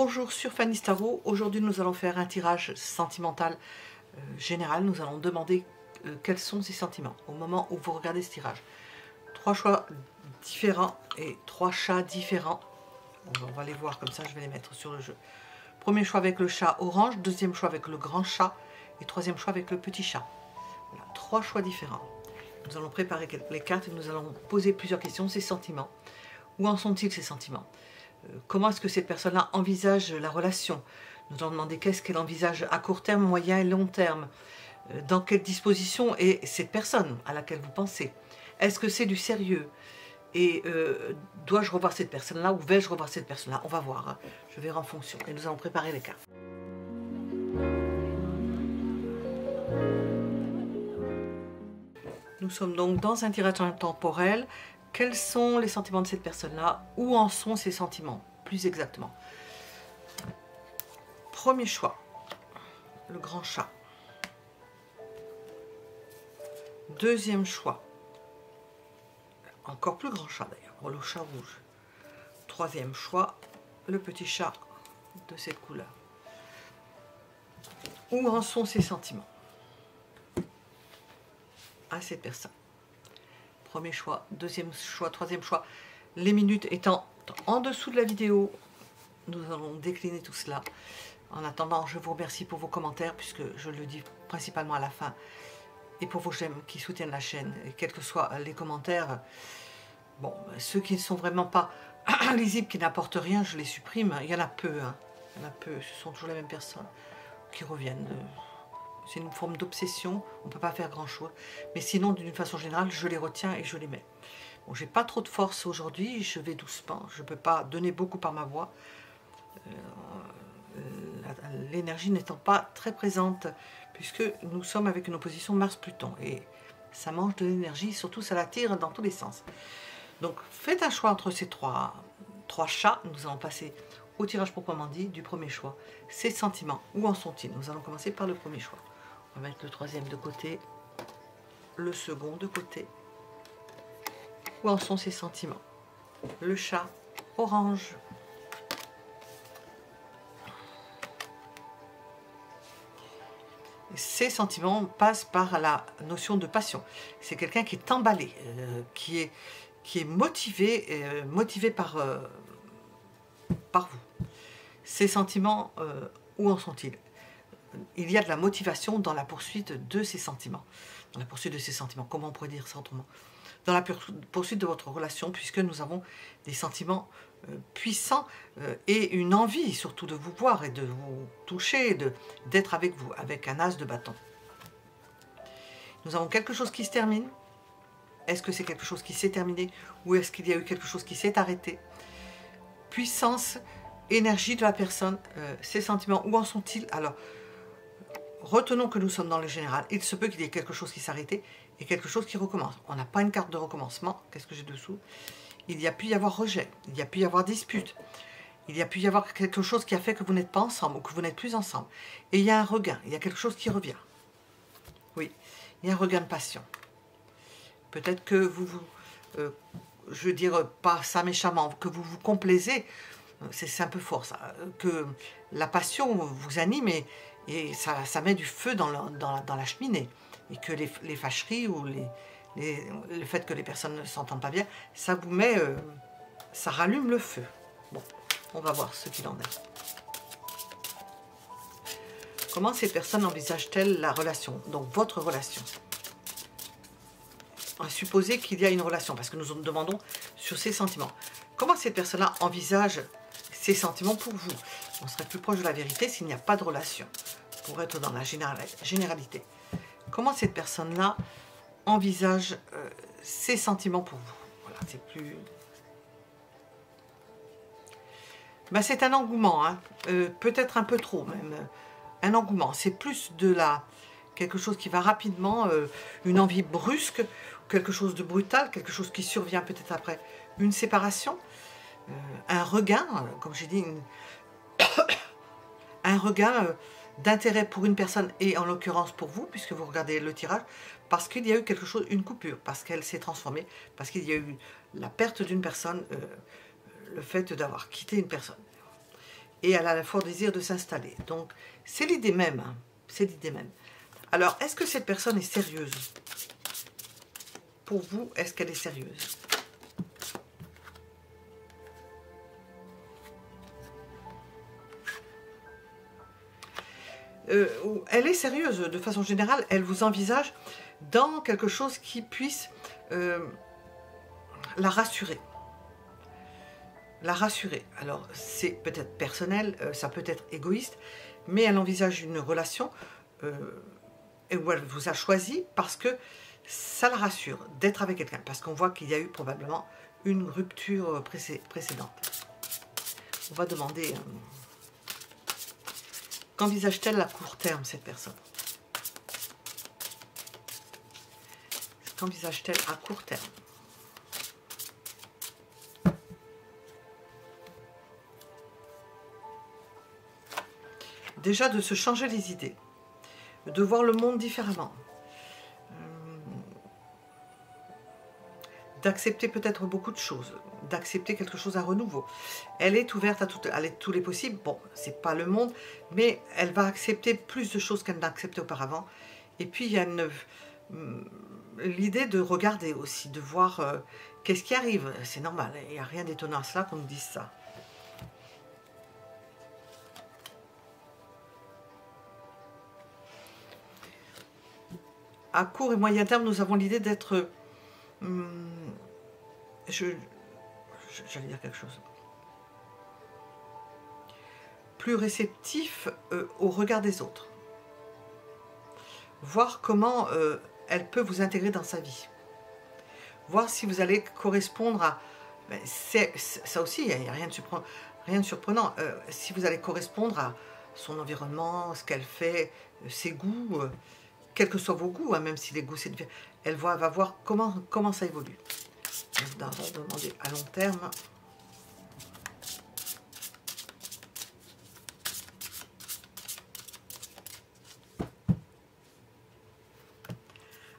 Bonjour sur Fanny Tarot. Aujourd'hui nous allons faire un tirage sentimental général. Nous allons demander quels sont ces sentiments au moment où vous regardez ce tirage. 3 choix différents et 3 chats différents. On va les voir comme ça, je vais les mettre sur le jeu. Premier choix avec le chat orange, deuxième choix avec le grand chat et troisième choix avec le petit chat. Voilà, 3 choix différents. Nous allons préparer les cartes et nous allons poser plusieurs questions. Ces sentiments, où en sont-ils ces sentiments? Comment est-ce que cette personne-là envisage la relation? Nous allons demander qu'est-ce qu'elle envisage à court terme, moyen et long terme. Dans quelle disposition est cette personne à laquelle vous pensez? Est-ce que c'est du sérieux? Et dois-je revoir cette personne-là ou vais-je revoir cette personne-là? On va voir, hein. Je verrai en fonction. Et nous allons préparer les cartes. Nous sommes donc dans un tirage intemporel. Quels sont les sentiments de cette personne-là? Où en sont ses sentiments, plus exactement? Premier choix, le grand chat. Deuxième choix, encore plus grand chat d'ailleurs, le chat rouge. Troisième choix, le petit chat de cette couleur. Où en sont ses sentiments à cette personne? Premier choix, deuxième choix, troisième choix. Les minutes étant en dessous de la vidéo, nous allons décliner tout cela. En attendant, je vous remercie pour vos commentaires, puisque je le dis principalement à la fin, et pour vos j'aime qui soutiennent la chaîne, et quels que soient les commentaires. Bon, ceux qui ne sont vraiment pas lisibles, qui n'apportent rien, je les supprime. Il y en a peu, hein. Il y en a peu, ce sont toujours les mêmes personnes qui reviennent. C'est une forme d'obsession, on ne peut pas faire grand-chose. Mais sinon, d'une façon générale, je les retiens et je les mets. Bon, j'ai pas trop de force aujourd'hui, je vais doucement. Je ne peux pas donner beaucoup par ma voix. L'énergie n'étant pas très présente, puisque nous sommes avec une opposition Mars-Pluton. Et ça mange de l'énergie, surtout ça l'attire dans tous les sens. Donc, faites un choix entre ces trois chats. Nous allons passer au tirage proprement dit du premier choix. Ces sentiments, où en sont-ils? Nous allons commencer par le premier choix. On va mettre le troisième de côté, le second de côté. Où en sont ces sentiments? Le chat orange. Ces sentiments passent par la notion de passion. C'est quelqu'un qui est emballé, qui est motivé par vous. Ces sentiments, où en sont-ils? Il y a de la motivation dans la poursuite de ces sentiments. Dans la poursuite de ces sentiments, comment on pourrait dire ça autrement? Dans la poursuite de votre relation, puisque nous avons des sentiments puissants et une envie surtout de vous voir et de vous toucher, d'être avec vous, avec un as de bâton. Nous avons quelque chose qui se termine. Est-ce que c'est quelque chose qui s'est terminé ou est-ce qu'il y a eu quelque chose qui s'est arrêté? Puissance, énergie de la personne, ces sentiments, où en sont-ils? Alors, retenons que nous sommes dans le général. Il se peut qu'il y ait quelque chose qui s'arrête et quelque chose qui recommence. On n'a pas une carte de recommencement. Qu'est-ce que j'ai dessous? Il y a pu y avoir rejet, il y a pu y avoir dispute, il y a pu y avoir quelque chose qui a fait que vous n'êtes pas ensemble ou que vous n'êtes plus ensemble. Et il y a un regain, il y a quelque chose qui revient. Oui, il y a un regain de passion. Peut-être que je veux dire pas ça méchamment, que vous vous complaisez, c'est un peu fort ça, que la passion vous anime et ça met du feu dans la cheminée. Et que les fâcheries ou le fait que les personnes ne s'entendent pas bien, ça vous met, ça rallume le feu. Bon, on va voir ce qu'il en est. Comment ces personnes envisagent-elles la relation? Donc votre relation. On va supposer qu'il y a une relation, parce que nous nous demandons sur ces sentiments. Comment cette personne-là envisage ces sentiments pour vous? On serait plus proche de la vérité s'il n'y a pas de relation, pour être dans la généralité. Comment cette personne-là envisage ses sentiments pour vous? Voilà, c'est plus... Ben, c'est un engouement, hein, peut-être un peu trop même. Un engouement, c'est plus de quelque chose qui va rapidement, une envie brusque, quelque chose de brutal, quelque chose qui survient peut-être après une séparation, un regain, comme j'ai dit, un regain d'intérêt pour une personne et en l'occurrence pour vous, puisque vous regardez le tirage, parce qu'il y a eu quelque chose, une coupure, parce qu'elle s'est transformée, parce qu'il y a eu la perte d'une personne, le fait d'avoir quitté une personne. et elle a un fort désir de s'installer. Donc, c'est l'idée même. Hein, c'est l'idée même. Alors, est-ce que cette personne est sérieuse? Pour vous, est-ce qu'elle est sérieuse? Elle est sérieuse, de façon générale, elle vous envisage dans quelque chose qui puisse la rassurer. La rassurer. Alors, c'est peut-être personnel, ça peut être égoïste, mais elle envisage une relation où elle vous a choisi parce que ça la rassure d'être avec quelqu'un, parce qu'on voit qu'il y a eu probablement une rupture précédente. On va demander... qu'envisage-t-elle à court terme, cette personne? Qu'envisage-t-elle à court terme? Déjà, de se changer les idées, de voir le monde différemment, d'accepter peut-être beaucoup de choses, d'accepter quelque chose à renouveau. Elle est ouverte à tous les possibles. Bon, c'est pas le monde, mais elle va accepter plus de choses qu'elle n'acceptait auparavant. Et puis, il y a l'idée de regarder aussi, de voir qu'est-ce qui arrive. C'est normal, il n'y a rien d'étonnant à cela qu'on nous dise ça. À court et moyen terme, nous avons l'idée d'être... j'allais dire quelque chose. Plus réceptif au regard des autres. Voir comment elle peut vous intégrer dans sa vie. Voir si vous allez correspondre à... Ben, ça aussi, il n'y a rien de surprenant. Si vous allez correspondre à son environnement, ce qu'elle fait, ses goûts... quels que soient vos goûts, hein, même si les goûts c'est différent, elle va voir comment ça évolue. On va demander à long terme.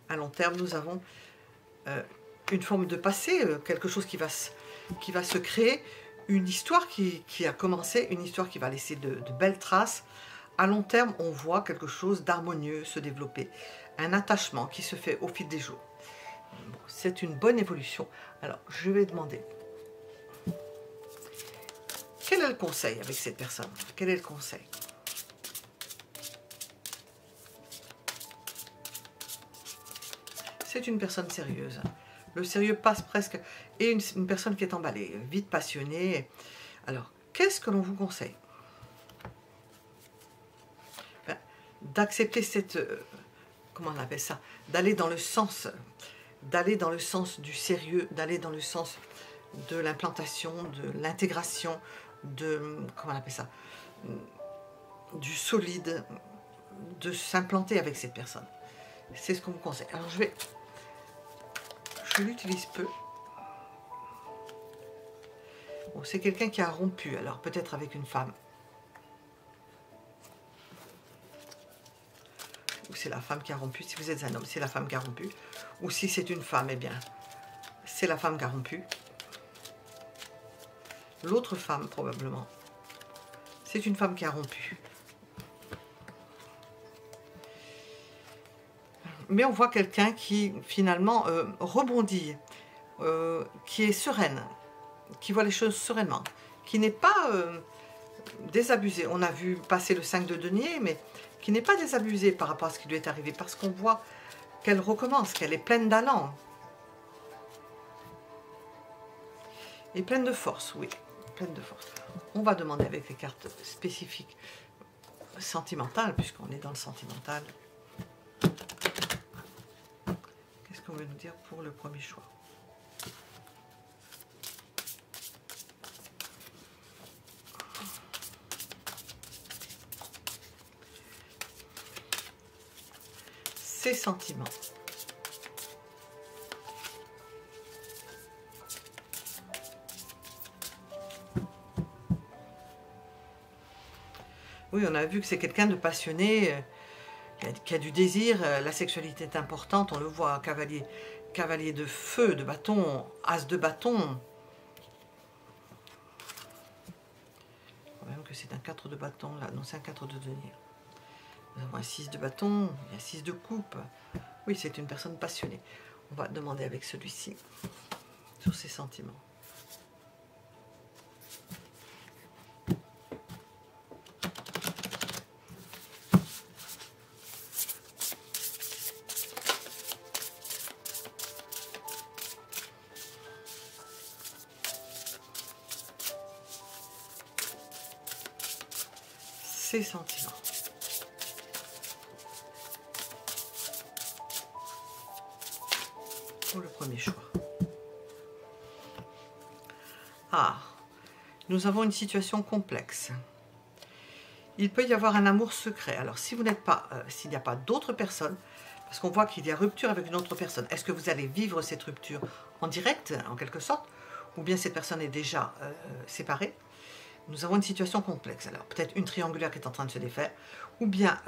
À long terme, nous avons une forme de passé, quelque chose qui va se créer, une histoire qui a commencé, une histoire qui va laisser de belles traces. À long terme, on voit quelque chose d'harmonieux se développer, un attachement qui se fait au fil des jours. Bon, c'est une bonne évolution. Alors, je vais demander, quel est le conseil avec cette personne? Quel est le conseil? C'est une personne sérieuse. Le sérieux passe presque, et une personne qui est emballée, vite passionnée. Alors, qu'est-ce que l'on vous conseille? D'accepter cette, comment on appelle ça, d'aller dans le sens du sérieux, d'aller dans le sens de l'implantation, de l'intégration, de, comment on appelle ça, du solide, de s'implanter avec cette personne. C'est ce qu'on vous conseille. Alors je l'utilise peu. Bon, c'est quelqu'un qui a rompu, alors peut-être avec une femme. Ou c'est la femme qui a rompu. Si vous êtes un homme, c'est la femme qui a rompu. Ou si c'est une femme, eh bien, c'est la femme qui a rompu. L'autre femme, probablement, c'est une femme qui a rompu. Mais on voit quelqu'un qui, finalement, rebondit, qui est sereine, qui voit les choses sereinement, qui n'est pas désabusé. On a vu passer le 5 de denier, mais qui n'est pas désabusé par rapport à ce qui lui est arrivé, parce qu'on voit qu'elle recommence, qu'elle est pleine d'allant. Et pleine de force, oui, pleine de force. On va demander avec les cartes spécifiques sentimentales, puisqu'on est dans le sentimental. Qu'est-ce qu'on veut nous dire pour le premier choix? Ses sentiments. Oui, on a vu que c'est quelqu'un de passionné, qui a du désir. La sexualité est importante, on le voit, cavalier de feu, de bâton, as de bâton. Même que c'est un 4 de bâton là. Non, c'est un 4 de denier. Nous avons un 6 de bâton, il y a un 6 de coupe. Oui, c'est une personne passionnée. On va demander avec celui-ci sur ses sentiments. Ses sentiments. Pour le premier choix. Ah, nous avons une situation complexe. Il peut y avoir un amour secret. Alors, si vous n'êtes pas, s'il n'y a pas d'autres personnes, parce qu'on voit qu'il y a rupture avec une autre personne, est-ce que vous allez vivre cette rupture en direct, en quelque sorte, ou bien cette personne est déjà séparée? Nous avons une situation complexe. Alors, peut-être une triangulaire qui est en train de se défaire, ou bien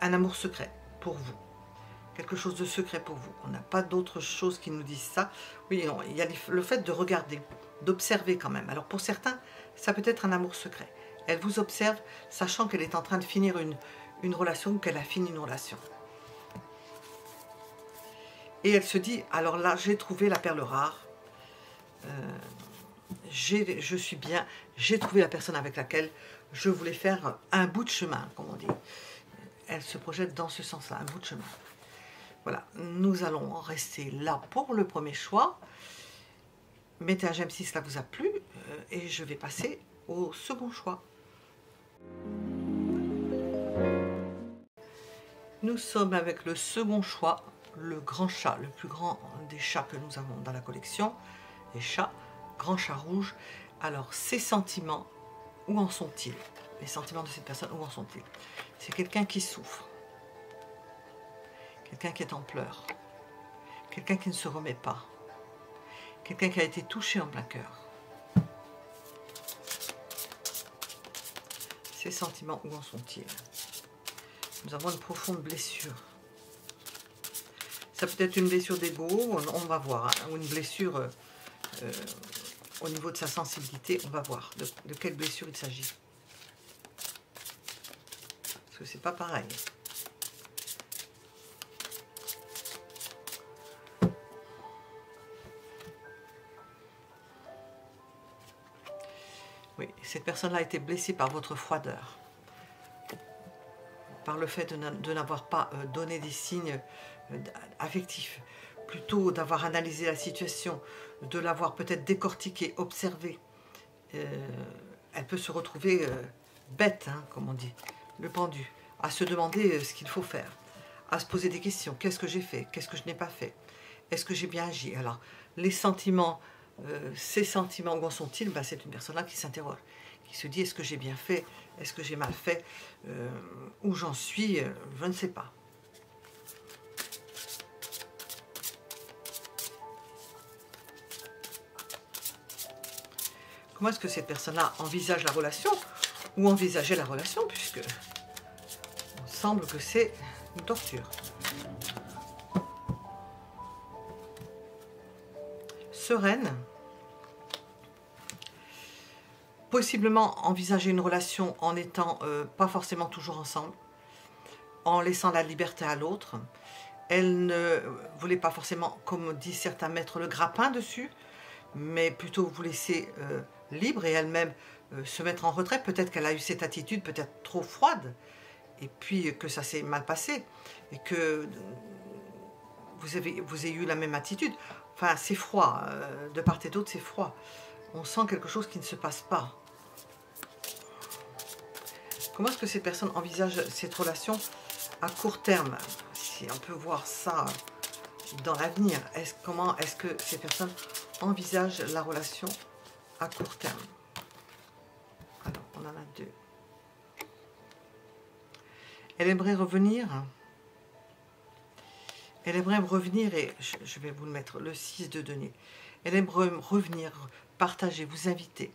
un amour secret pour vous. Quelque chose de secret pour vous. On n'a pas d'autre chose qui nous disent ça. Oui, non, il y a le fait de regarder, d'observer quand même. Alors, pour certains, ça peut être un amour secret. Elle vous observe, sachant qu'elle est en train de finir une relation ou qu'elle a fini une relation. Et elle se dit, alors là, j'ai trouvé la perle rare. Je suis bien, j'ai trouvé la personne avec laquelle je voulais faire un bout de chemin, comme on dit. Elle se projette dans ce sens-là, un bout de chemin. Voilà, nous allons rester là pour le premier choix. Mettez un j'aime si cela vous a plu et je vais passer au second choix. Nous sommes avec le second choix, le grand chat, le plus grand des chats que nous avons dans la collection. Les chats, grand chat rouge. Alors, ses sentiments, où en sont-ils? Les sentiments de cette personne, où en sont-ils? C'est quelqu'un qui souffre. Quelqu'un qui est en pleurs. Quelqu'un qui ne se remet pas. Quelqu'un qui a été touché en plein cœur. Ses sentiments, où en sont-ils? Nous avons une profonde blessure. Ça peut être une blessure d'ego, on va voir, hein, ou une blessure au niveau de sa sensibilité, on va voir de quelle blessure il s'agit. Parce que c'est pas pareil. Oui, cette personne-là a été blessée par votre froideur. Par le fait de n'avoir pas donné des signes affectifs, plutôt d'avoir analysé la situation, de l'avoir peut-être décortiquée, observée. Elle peut se retrouver bête, hein, comme on dit, le pendu, à se demander ce qu'il faut faire, à se poser des questions. Qu'est-ce que j'ai fait? Qu'est-ce que je n'ai pas fait? Est-ce que j'ai bien agi? Alors, les sentiments, ces sentiments, où en sont-ils? Ben, c'est une personne-là qui s'interroge, qui se dit, est-ce que j'ai bien fait? Est-ce que j'ai mal fait? Où j'en suis? Je ne sais pas. Comment est-ce que cette personne-là envisage la relation? Ou envisageait la relation, puisque il semble que c'est une torture. Sereine. Possiblement envisager une relation en étant pas forcément toujours ensemble, en laissant la liberté à l'autre. Elle ne voulait pas forcément, comme disent certains, mettre le grappin dessus, mais plutôt vous laisser libre et elle-même se mettre en retrait. Peut-être qu'elle a eu cette attitude peut-être trop froide, et puis que ça s'est mal passé, et que vous ayez eu la même attitude. Enfin, c'est froid, de part et d'autre, c'est froid. On sent quelque chose qui ne se passe pas. Comment est-ce que ces personnes envisagent cette relation à court terme? Si on peut voir ça dans l'avenir, comment est-ce que ces personnes envisagent la relation à court terme? Alors, on en a deux. Elle aimerait revenir. Elle aimerait revenir, et je vais vous le mettre, le 6 de denier. Elle aimerait revenir, partager, vous inviter,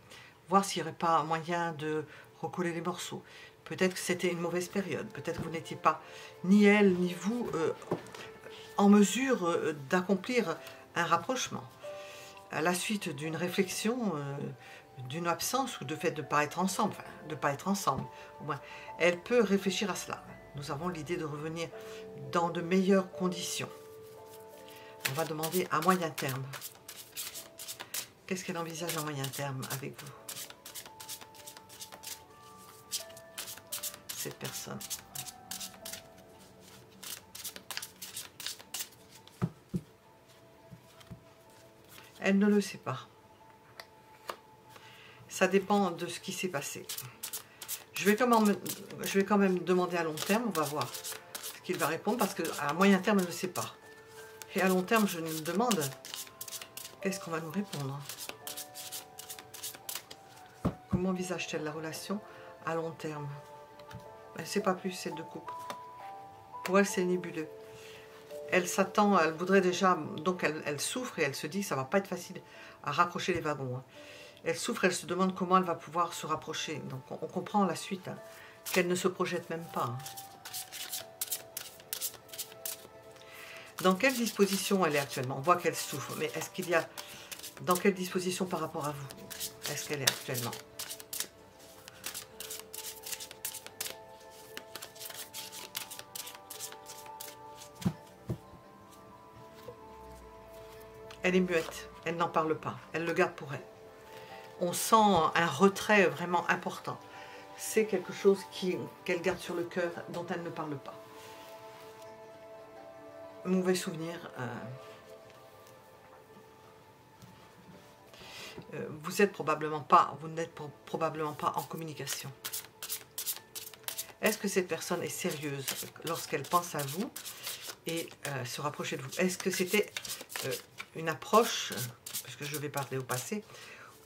voir s'il n'y aurait pas moyen de recoller les morceaux. Peut-être que c'était une mauvaise période, peut-être que vous n'étiez pas, ni elle, ni vous, en mesure d'accomplir un rapprochement. À la suite d'une réflexion, d'une absence ou de fait de ne pas être ensemble, enfin, de ne pas être ensemble, au moins, elle peut réfléchir à cela. Nous avons l'idée de revenir dans de meilleures conditions. On va demander à moyen terme. Qu'est-ce qu'elle envisage à moyen terme avec vous, cette personne? Elle ne le sait pas. Ça dépend de ce qui s'est passé. Je vais quand même demander à long terme, on va voir ce qu'il va répondre, parce qu'à moyen terme, elle ne sait pas. Et à long terme, je me demande, qu'est-ce qu'on va nous répondre? Comment envisage-t-elle la relation à long terme? Elle ne sait pas plus, cette deux coupes. Pour elle, c'est nébuleux. Elle s'attend, elle voudrait déjà, donc elle souffre et elle se dit que ça ne va pas être facile à raccrocher les wagons. Elle souffre, elle se demande comment elle va pouvoir se rapprocher. Donc on comprend la suite, hein, qu'elle ne se projette même pas. Hein. Dans quelle disposition elle est actuellement? On voit qu'elle souffre, mais est-ce qu'il y a... Dans quelle disposition par rapport à vous est-ce qu'elle est actuellement? Elle est muette, elle n'en parle pas, elle le garde pour elle. On sent un retrait vraiment important. C'est quelque chose qu'elle garde sur le cœur, dont elle ne parle pas. Mauvais souvenir. Vous n'êtes probablement pas en communication. Est-ce que cette personne est sérieuse lorsqu'elle pense à vous et se rapprocher de vous? Est-ce que c'était une approche, puisque je vais parler au passé,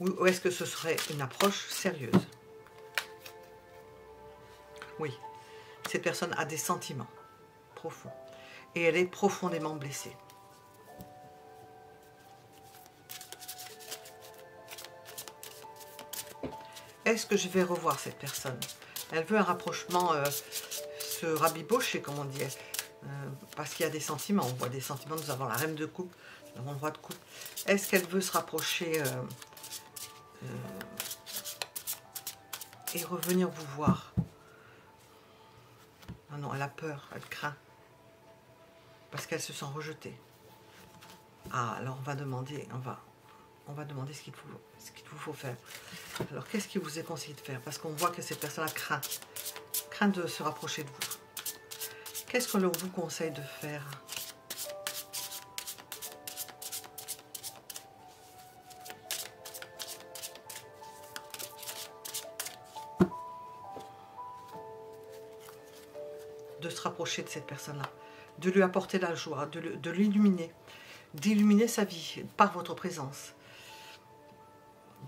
ou est-ce que ce serait une approche sérieuse? Oui, cette personne a des sentiments profonds et elle est profondément blessée. Est-ce que je vais revoir cette personne? Elle veut un rapprochement, se rabibocher, comme on dit, parce qu'il y a des sentiments. On voit des sentiments, nous avons la reine de coupe, nous avons le roi de coupe. Est-ce qu'elle veut se rapprocher et revenir vous voir? Ah non, elle a peur, elle craint, parce qu'elle se sent rejetée. Ah, alors on va demander, on va demander ce qu'il vous faut faire. Alors, qu'est-ce qu'il vous est conseillé de faire? Parce qu'on voit que cette personne a craint de se rapprocher de vous. Qu'est-ce qu'on vous conseille de faire? De se rapprocher de cette personne-là, de lui apporter la joie, de l'illuminer, d'illuminer sa vie par votre présence,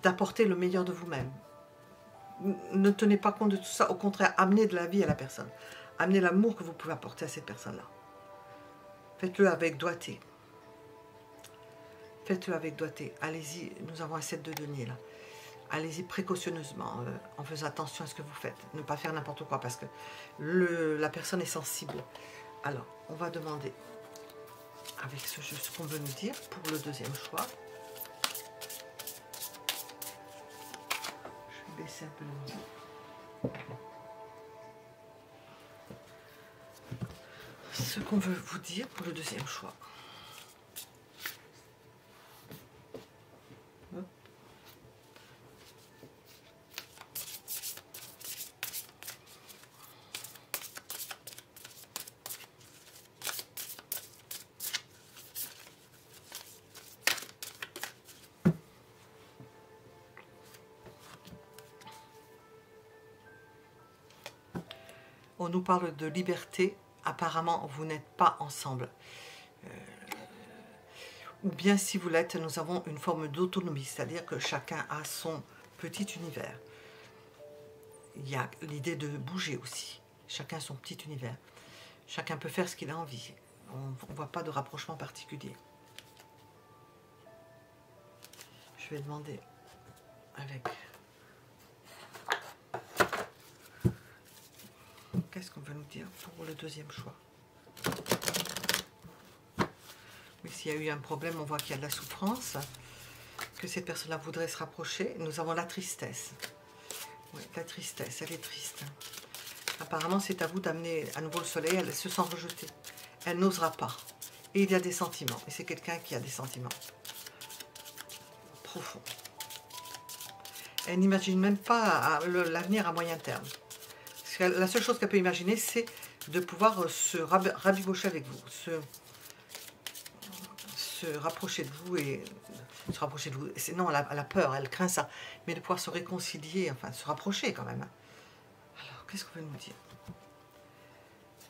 d'apporter le meilleur de vous-même. Ne tenez pas compte de tout ça, au contraire, amenez de la vie à la personne. Amenez l'amour que vous pouvez apporter à cette personne-là. Faites-le avec doigté. Faites-le avec doigté. Allez-y, nous avons un 7 de denier là. Allez-y précautionneusement, en faisant attention à ce que vous faites. Ne pas faire n'importe quoi, parce que la personne est sensible. Alors, on va demander, avec ce jeu, ce qu'on veut nous dire pour le deuxième choix. Je vais baisser un peu le micro. Ce qu'on veut vous dire pour le deuxième choix. On nous parle de liberté. Apparemment, vous n'êtes pas ensemble. Ou bien, si vous l'êtes, nous avons une forme d'autonomie. C'est-à-dire que chacun a son petit univers. Il y a l'idée de bouger aussi. Chacun son petit univers. Chacun peut faire ce qu'il a envie. On ne voit pas de rapprochement particulier. Je vais demander avec... Qu'est-ce qu'on veut nous dire pour le deuxième choix? Oui, s'il y a eu un problème, on voit qu'il y a de la souffrance. que cette personne-là voudrait se rapprocher. Nous avons la tristesse. Oui, la tristesse, elle est triste. Apparemment, c'est à vous d'amener à nouveau le soleil. Elle se sent rejetée. Elle n'osera pas. Et il y a des sentiments. Et c'est quelqu'un qui a des sentiments profonds. Elle n'imagine même pas l'avenir à moyen terme. Parce que la seule chose qu'elle peut imaginer, c'est de pouvoir se rabibocher avec vous, se rapprocher de vous et se rapprocher de vous. Non, elle a peur, elle craint ça, mais de pouvoir se réconcilier, enfin se rapprocher quand même. Alors, qu'est-ce qu'on veut nous dire?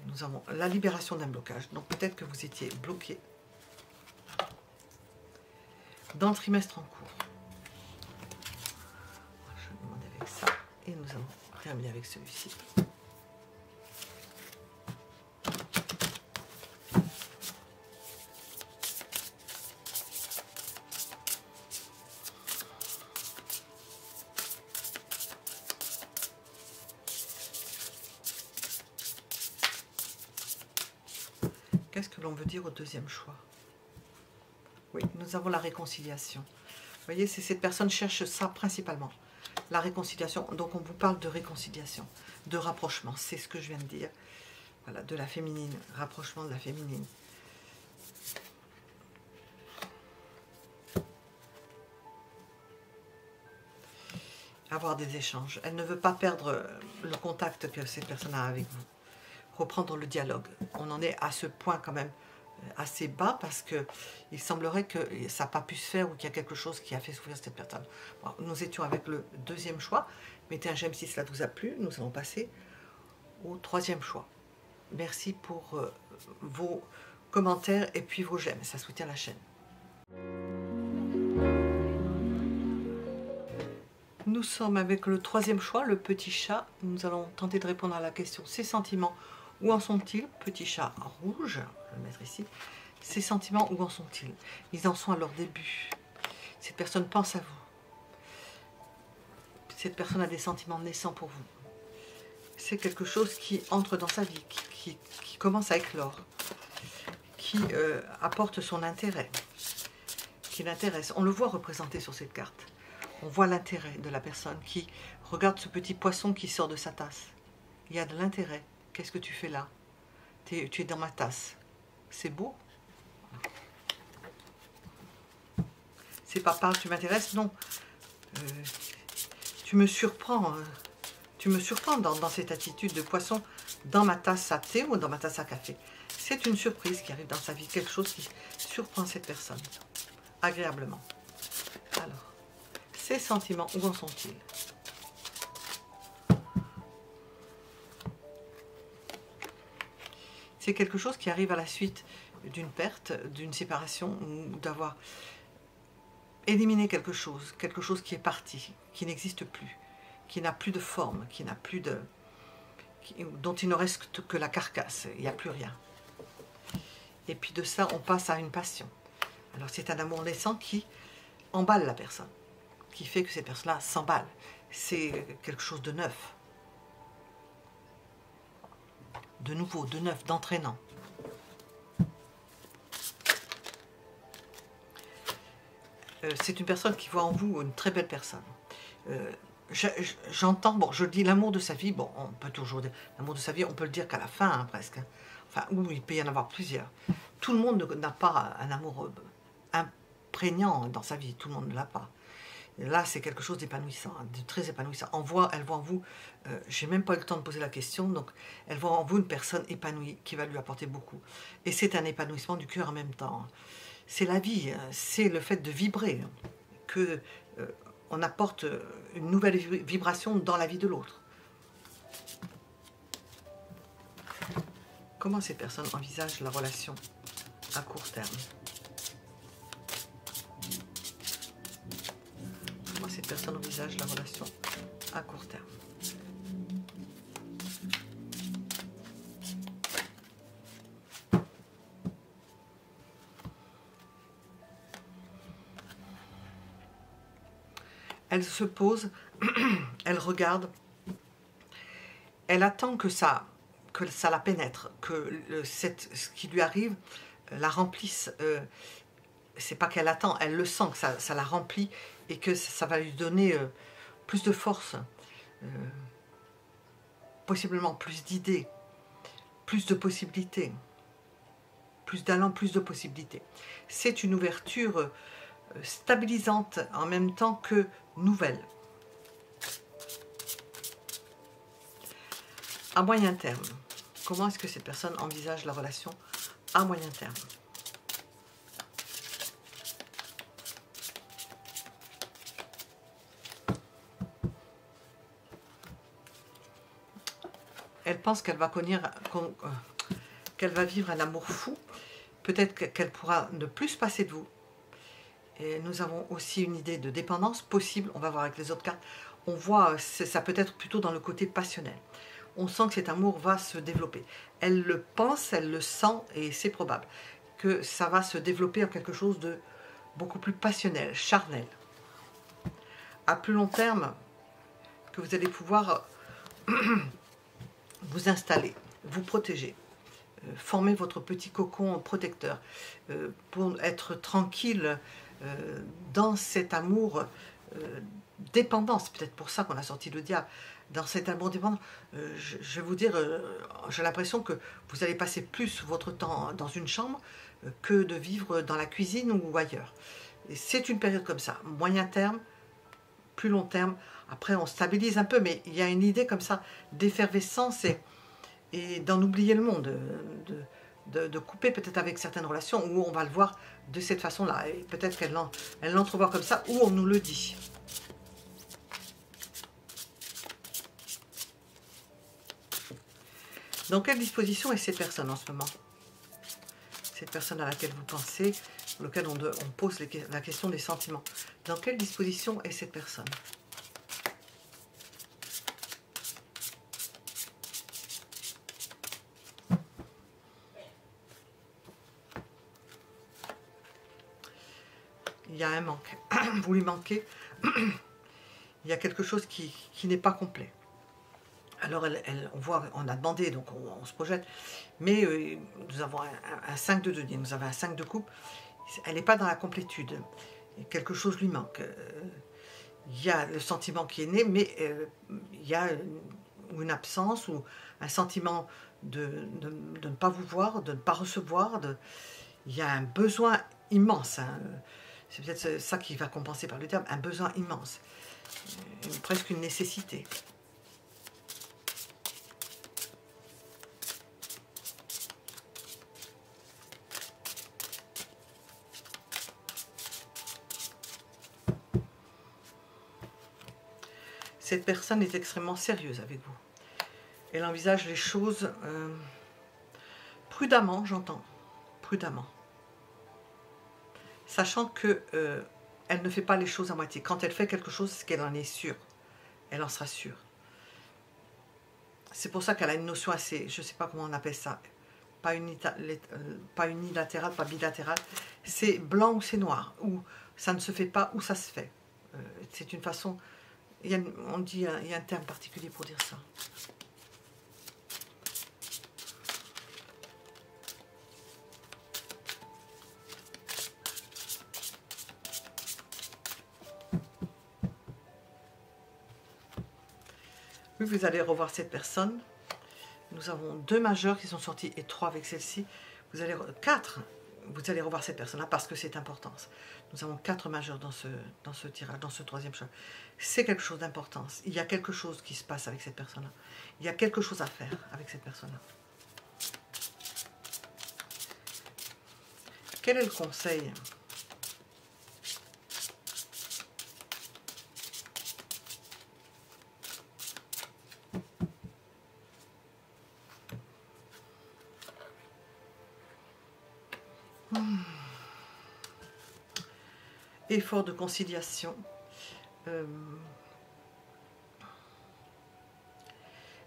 Nous avons la libération d'un blocage. Donc peut-être que vous étiez bloqué dans le trimestre en cours. Je vais demander avec ça et nous allons terminer avec celui-ci. Qu'est-ce que l'on veut dire au deuxième choix? Oui, nous avons la réconciliation. Vous voyez, c'est cette personne cherche ça principalement. La réconciliation, donc on vous parle de réconciliation, de rapprochement, c'est ce que je viens de dire. Voilà, de la féminine, rapprochement de la féminine. Avoir des échanges. Elle ne veut pas perdre le contact que cette personne a avec vous. Reprendre le dialogue. On en est à ce point quand même assez bas parce que il semblerait que ça n'a pas pu se faire ou qu'il y a quelque chose qui a fait souffrir cette personne. Bon, nous étions avec le deuxième choix. Mettez un j'aime si cela vous a plu. Nous allons passer au troisième choix. Merci pour vos commentaires et puis vos j'aime. Ça soutient la chaîne. Nous sommes avec le troisième choix, le petit chat. Nous allons tenter de répondre à la question. Ses sentiments, où en sont-ils? Petit chat rouge, je vais le mettre ici. Ses sentiments, où en sont-ils? Ils en sont à leur début. Cette personne pense à vous. Cette personne a des sentiments naissants pour vous. C'est quelque chose qui entre dans sa vie, qui commence à éclore, qui apporte son intérêt, qui l'intéresse. On le voit représenté sur cette carte. On voit l'intérêt de la personne qui regarde ce petit poisson qui sort de sa tasse. Il y a de l'intérêt. Qu'est-ce que tu fais là? Tu es dans ma tasse. C'est beau. C'est pas parce que tu m'intéresses, non. Tu me surprends. Tu me surprends dans cette attitude de poisson dans ma tasse à thé ou dans ma tasse à café. C'est une surprise qui arrive dans sa vie. Quelque chose qui surprend cette personne. Agréablement. Alors. Ces sentiments, où en sont-ils? C'est quelque chose qui arrive à la suite d'une perte, d'une séparation, ou d'avoir éliminé quelque chose qui est parti, qui n'existe plus, qui n'a plus de forme, qui n'a plus de... dont il ne reste que la carcasse, il n'y a plus rien. Et puis de ça, on passe à une passion. Alors c'est un amour naissant qui emballe la personne, qui fait que cette personne-là s'emballe. C'est quelque chose de neuf, de nouveau, de neuf, d'entraînant. C'est une personne qui voit en vous une très belle personne. J'entends, bon, je dis l'amour de sa vie, bon, on peut toujours dire l'amour de sa vie, on peut le dire qu'à la fin, hein, presque. Hein. Enfin, ou il peut y en avoir plusieurs. Tout le monde n'a pas un amour imprégnant dans sa vie, tout le monde ne l'a pas. Là, c'est quelque chose d'épanouissant, de très épanouissant. Elle voit en vous, j'ai même pas eu le temps de poser la question, donc elle voit en vous une personne épanouie qui va lui apporter beaucoup. Et c'est un épanouissement du cœur en même temps. C'est la vie, c'est le fait de vibrer, que on apporte une nouvelle vibration dans la vie de l'autre. Comment ces personnes envisagent la relation à court terme? Cette personne envisage la relation à court terme. Elle se pose, elle regarde, elle attend que ça la pénètre, que ce qui lui arrive la remplisse. c'est pas qu'elle attend, elle le sent, que ça la remplit et que ça va lui donner plus de force, possiblement plus d'idées, plus de possibilités, plus d'allant, plus de possibilités. C'est une ouverture stabilisante en même temps que nouvelle. À moyen terme, comment est-ce que cette personne envisage la relation à moyen terme? Elle pense qu'elle va qu'elle va vivre un amour fou. Peut-être qu'elle pourra ne plus se passer de vous. Et nous avons aussi une idée de dépendance possible. On va voir avec les autres cartes. On voit, ça peut être plutôt dans le côté passionnel. On sent que cet amour va se développer. Elle le pense, elle le sent, et c'est probable que ça va se développer en quelque chose de beaucoup plus passionnel, charnel. À plus long terme, que vous allez pouvoir vous installer, vous protéger, former votre petit cocon protecteur pour être tranquille dans cet amour dépendance. C'est peut-être pour ça qu'on a sorti le diable. Dans cet amour dépendant, je vais vous dire, j'ai l'impression que vous allez passer plus votre temps dans une chambre que de vivre dans la cuisine ou ailleurs. C'est une période comme ça, moyen terme, plus long terme. Après, on stabilise un peu, mais il y a une idée comme ça d'effervescence et d'en oublier le monde, de couper peut-être avec certaines relations où on va le voir de cette façon-là. Et peut-être qu'elle l'entrevoit comme ça, ou on nous le dit. Dans quelle disposition est cette personne en ce moment? Cette personne à laquelle vous pensez, pour laquelle on pose la question des sentiments. Dans quelle disposition est cette personne? Il y a un manque. Vous lui manquez. Il y a quelque chose qui n'est pas complet. Alors, on voit, on a demandé, donc on se projette, mais nous avons un 5 de denier, nous avons un 5 de coupe, elle n'est pas dans la complétude, quelque chose lui manque. Il y a le sentiment qui est né, mais il y a une absence ou un sentiment de ne pas vous voir, de ne pas recevoir, il y a un besoin immense, hein. C'est peut-être ça qui va compenser par le terme, un besoin immense, presque une nécessité. Cette personne est extrêmement sérieuse avec vous. Elle envisage les choses prudemment, j'entends, prudemment. Sachant que elle ne fait pas les choses à moitié. Quand elle fait quelque chose, c'est qu'elle en est sûre. Elle en sera sûre. C'est pour ça qu'elle a une notion assez, je ne sais pas comment on appelle ça, pas unilatérale, pas bilatérale. C'est blanc ou c'est noir, ou ça ne se fait pas ou ça se fait. C'est une façon... Il y a un terme particulier pour dire ça. Oui, vous allez revoir cette personne. Nous avons 2 majeurs qui sont sortis et 3 avec celle-ci. Vous allez 4. Vous allez revoir cette personne-là parce que c'est importance. Nous avons 4 majeurs dans ce tirage, dans ce 3e choix. C'est quelque chose d'importance. Il y a quelque chose qui se passe avec cette personne-là. Il y a quelque chose à faire avec cette personne-là. Quel est le conseil ? Effort de conciliation.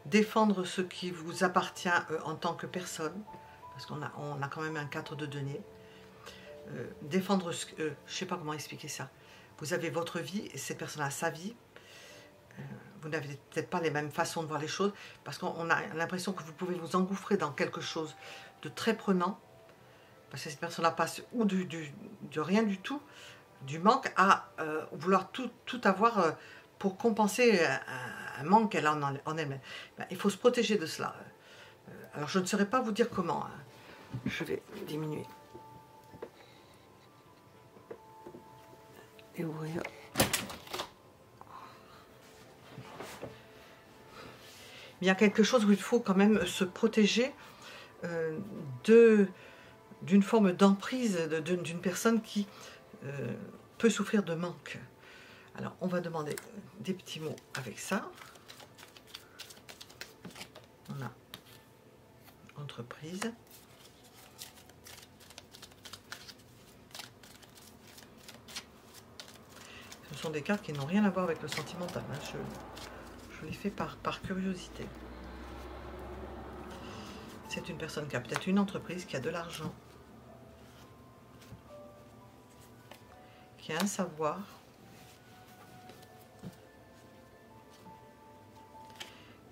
Défendre ce qui vous appartient en tant que personne, parce qu'on a quand même un 4 de denier. Défendre, je ne sais pas comment expliquer ça. Vous avez votre vie et cette personne a sa vie. Vous n'avez peut-être pas les mêmes façons de voir les choses, parce qu'on a l'impression que vous pouvez vous engouffrer dans quelque chose de très prenant, Parce que cette personne-là passe ou de rien du tout, du manque, à vouloir tout avoir pour compenser un manque qu'elle a en elle-même. Ben, il faut se protéger de cela. Alors je ne saurais pas vous dire comment. Hein. Je vais diminuer. Et ouvrir. Il y a quelque chose où il faut quand même se protéger d'une forme d'emprise d'une personne qui peut souffrir de manque. Alors, on va demander des petits mots avec ça. On a entreprise. Ce sont des cartes qui n'ont rien à voir avec le sentimental. Hein. Je les fais par curiosité. C'est une personne qui a peut-être une entreprise, qui a de l'argent, qui a un savoir,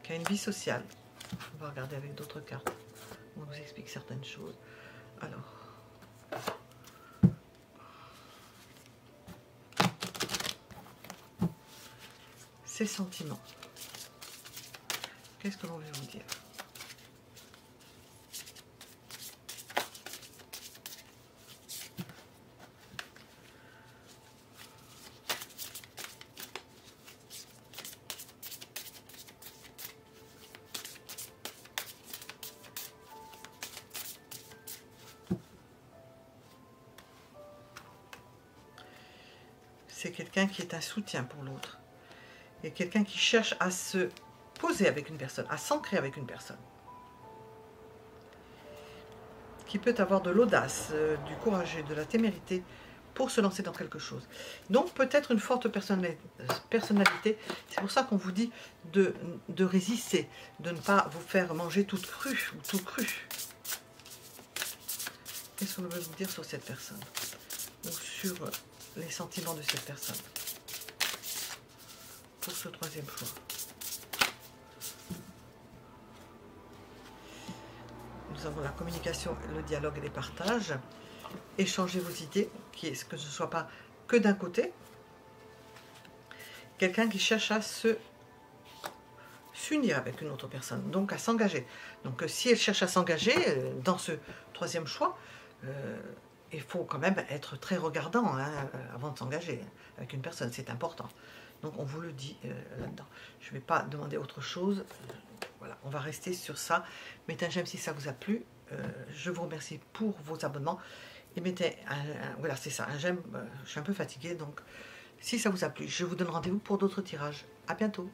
qui a une vie sociale. On va regarder avec d'autres cartes. On nous explique certaines choses. Alors, ses sentiments. Qu'est-ce que l'on veut vous dire? C'est quelqu'un qui est un soutien pour l'autre. Et quelqu'un qui cherche à se poser avec une personne, à s'ancrer avec une personne. Qui peut avoir de l'audace, du courage et de la témérité pour se lancer dans quelque chose. Donc peut-être une forte personnalité. C'est pour ça qu'on vous dit de résister, de ne pas vous faire manger toute crue ou tout cru. Qu'est-ce qu'on veut vous dire sur cette personne? Ou sur les sentiments de cette personne pour ce troisième choix. Nous avons la communication, le dialogue et les partages. Échangez vos idées, que ce ne soit pas que d'un côté. Quelqu'un qui cherche à s'unir avec une autre personne, donc à s'engager. Donc si elle cherche à s'engager dans ce troisième choix, il faut quand même être très regardant hein, avant de s'engager avec une personne, c'est important. Donc on vous le dit là-dedans. Je ne vais pas demander autre chose. Voilà, on va rester sur ça. Mettez un j'aime si ça vous a plu. Je vous remercie pour vos abonnements. Et mettez voilà, c'est ça, un j'aime. Je suis un peu fatiguée, donc si ça vous a plu, je vous donne rendez-vous pour d'autres tirages. À bientôt.